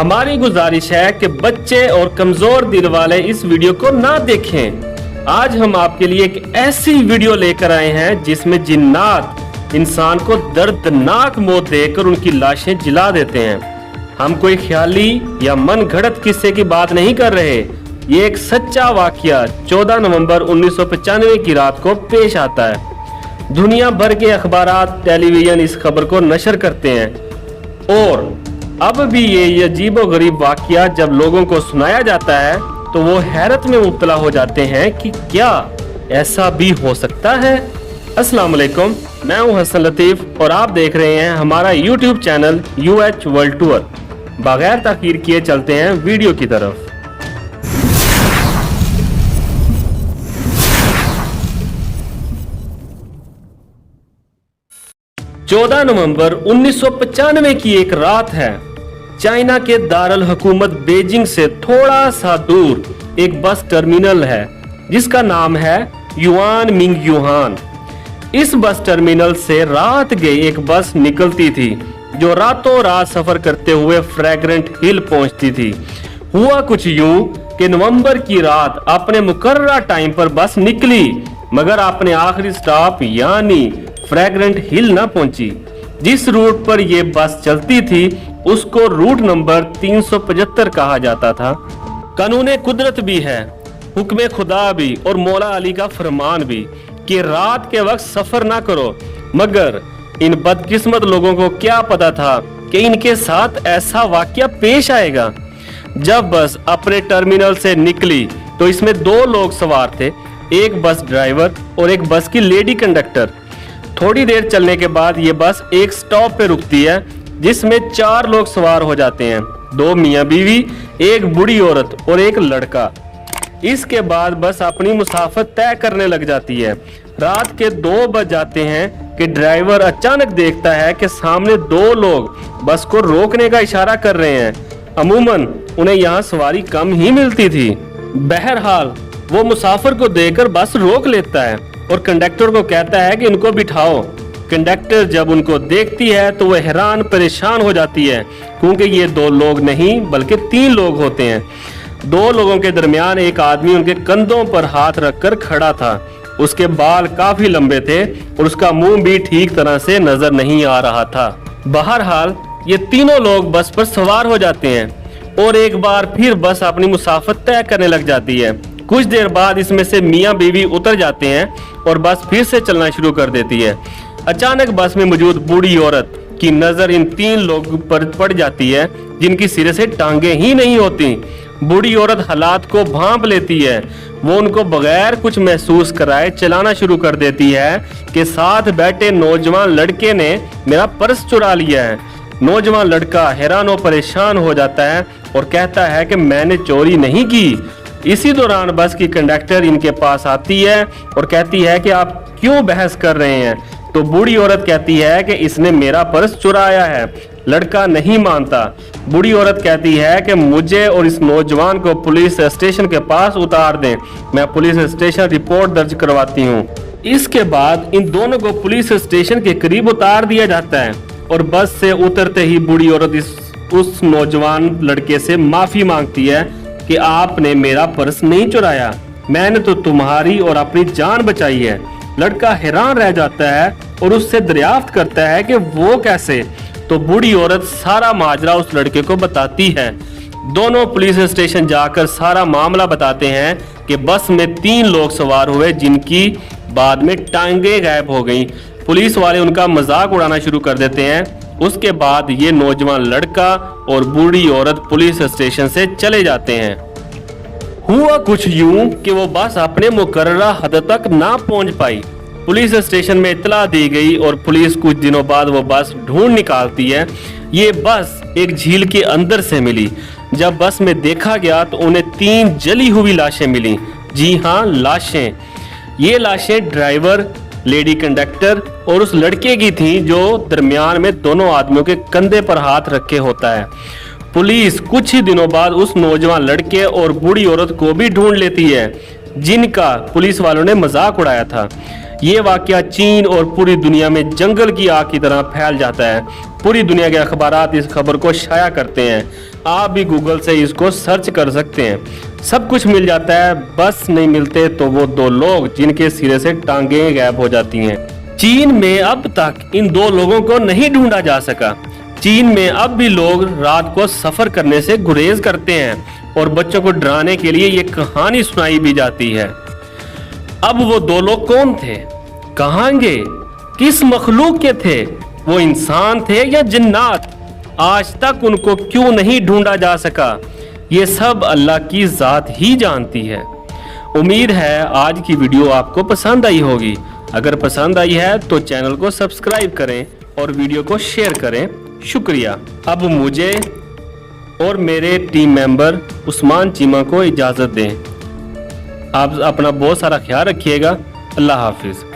हमारी गुजारिश है कि बच्चे और कमजोर दिल वाले इस वीडियो को ना देखें। आज हम आपके लिए एक ऐसी वीडियो लेकर आए हैं जिसमें जिन्नात इंसान को दर्दनाक मौत देकर उनकी लाशें जला देते हैं। हम कोई ख्याली या मन घड़त किस्से की बात नहीं कर रहे। ये एक सच्चा वाकया 14 नवंबर 1995 की रात को पेश आता है। दुनिया भर के अखबारात, टेलीविजन इस खबर को नशर करते हैं और अब भी ये अजीबोगरीब वाकया जब लोगों को सुनाया जाता है तो वो हैरत में मुब्तला हो जाते हैं कि क्या ऐसा भी हो सकता है। अस्सलाम वालेकुम, मैं हूं हसन लतीफ और आप देख रहे हैं हमारा YouTube channel UH world tour. बगैर ताखीर किए चलते हैं वीडियो की तरफ। चौदह नवंबर 1995 की एक रात है। चाइना के दारुल हुकूमत बीजिंग से थोड़ा सा दूर एक बस टर्मिनल है जिसका नाम है युआन मिंग युहान। इस बस टर्मिनल से रात गई एक बस निकलती थी जो रातों रात सफर करते हुए फ्रैग्रेंट हिल पहुंचती थी। हुआ कुछ यूं कि नवंबर की रात अपने मुकर्ररा टाइम पर बस निकली मगर अपने आखिरी स्टॉप यानी फ्रैग्रेंट हिल न पहुंची। जिस रूट पर यह बस चलती थी उसको रूट नंबर 375 कहा जाता था। कानून कुदरत भी है, हुक्म खुदा भी और मौला अली का फरमान भी कि रात के वक्त सफर ना करो। मगर इन बदकिस्मत लोगों को क्या पता था कि इनके साथ ऐसा वाकया पेश आएगा। जब बस अपने टर्मिनल से निकली तो इसमें दो लोग सवार थे, एक बस ड्राइवर और एक बस की लेडी कंडक्टर। थोड़ी देर चलने के बाद ये बस एक स्टॉप पे रुकती है जिसमें 4 लोग सवार हो जाते हैं, 2 मियाँ बीवी, एक बूढ़ी औरत और एक लड़का। इसके बाद बस अपनी मुसाफत तय करने लग जाती है। रात के 2 बज जाते हैं कि ड्राइवर अचानक देखता है कि सामने 2 लोग बस को रोकने का इशारा कर रहे हैं। अमूमन उन्हें यहाँ सवारी कम ही मिलती थी। बहरहाल वो मुसाफिर को देखकर बस रोक लेता है और कंडक्टर को कहता है कि इनको बिठाओ। कंडक्टर जब उनको देखती है तो वह हैरान परेशान हो जाती है क्योंकि ये 2 लोग नहीं बल्कि 3 लोग होते हैं। 2 लोगों के दरमियान एक आदमी उनके कंधों पर हाथ रखकर खड़ा था। उसके बाल काफी लंबे थे और उसका मुंह भी ठीक तरह से नजर नहीं आ रहा था। बहरहाल ये तीनों लोग बस पर सवार हो जाते हैं और एक बार फिर बस अपनी मुसाफत तय करने लग जाती है। कुछ देर बाद इसमें से मियाँ बीवी उतर जाते हैं और बस फिर से चलना शुरू कर देती है। अचानक बस में मौजूद बूढ़ी औरत की नजर इन 3 लोगों पर पड़ जाती है जिनकी सिरे से टांगे ही नहीं होती। बूढ़ी औरत हालात को भांप लेती है। वो उनको बगैर कुछ महसूस कराए चलाना शुरू कर देती है कि साथ बैठे नौजवान लड़के ने मेरा पर्स चुरा लिया है। नौजवान लड़का हैरान और परेशान हो जाता है और कहता है कि मैंने चोरी नहीं की। इसी दौरान बस की कंडक्टर इनके पास आती है और कहती है कि आप क्यों बहस कर रहे हैं। तो बूढ़ी औरत कहती है कि इसने मेरा पर्स चुराया है। लड़का नहीं मानता। बूढ़ी औरत कहती है कि मुझे और इस नौजवान को पुलिस स्टेशन के पास उतार दें, मैं पुलिस स्टेशन रिपोर्ट दर्ज करवाती हूँ। इसके बाद इन दोनों को पुलिस स्टेशन के करीब उतार दिया जाता है और बस से उतरते ही बूढ़ी औरत उस नौजवान लड़के से माफी मांगती है कि आपने मेरा पर्स नहीं चुराया, मैंने तो तुम्हारी और अपनी जान बचाई है। लड़का हैरान रह जाता है और उससे दरियाफ्त करता है कि वो कैसे। तो बूढ़ी औरत सारा माजरा उस लड़के को बताती है। दोनों पुलिस स्टेशन जाकर सारा मामला बताते हैं कि बस में 3 लोग सवार हुए जिनकी बाद में टांगे गायब हो गई। पुलिस वाले उनका मजाक उड़ाना शुरू कर देते हैं। उसके बाद ये नौजवान लड़का और बूढ़ी औरत पुलिस स्टेशन से चले जाते हैं। हुआ कुछ यूं कि वो बस अपने मुकर्ररा हद तक ना पहुंच पाई। पुलिस स्टेशन में इत्तला दी गई और पुलिस कुछ दिनों बाद वो बस ढूंढ निकालती है। ये बस एक झील के अंदर से मिली। जब बस में देखा गया तो उन्हें 3 जली हुई लाशें मिली। जी हाँ, लाशें। ये लाशें ड्राइवर, लेडी कंडक्टर और उस लड़के की थी जो दरमियान में दोनों आदमियों के कंधे पर हाथ रखे होता है। पुलिस कुछ ही दिनों बाद उस नौजवान लड़के और बूढ़ी औरत को भी ढूंढ लेती है जिनका पुलिस वालों ने मजाक उड़ाया था। ये वाकया चीन और पूरी दुनिया में जंगल की आग की तरह फैल जाता है। पूरी दुनिया के अखबारात इस खबर को शाया करते हैं। आप भी गूगल से इसको सर्च कर सकते हैं, सब कुछ मिल जाता है। बस नहीं मिलते तो वो दो लोग जिनके सिरे से टांगें गायब हो जाती हैं। चीन में अब तक इन दो लोगों को नहीं ढूंढा जा सका। चीन में अब भी लोग रात को सफर करने से गुरेज करते हैं और बच्चों को डराने के लिए ये कहानी सुनाई भी जाती है। अब वो दो लोग कौन थे, कहाँ गए, किस मखलूक के थे, वो इंसान थे या जिन्नात, आज तक उनको क्यों नहीं ढूंढा जा सका, ये सब अल्लाह की जात ही जानती है। उम्मीद है आज की वीडियो आपको पसंद आई होगी। अगर पसंद आई है तो चैनल को सब्सक्राइब करें और वीडियो को शेयर करें। शुक्रिया। अब मुझे और मेरे टीम मेंबर उस्मान चीमा को इजाज़त दें। आप अपना बहुत सारा ख्याल रखिएगा। अल्लाह हाफिज़।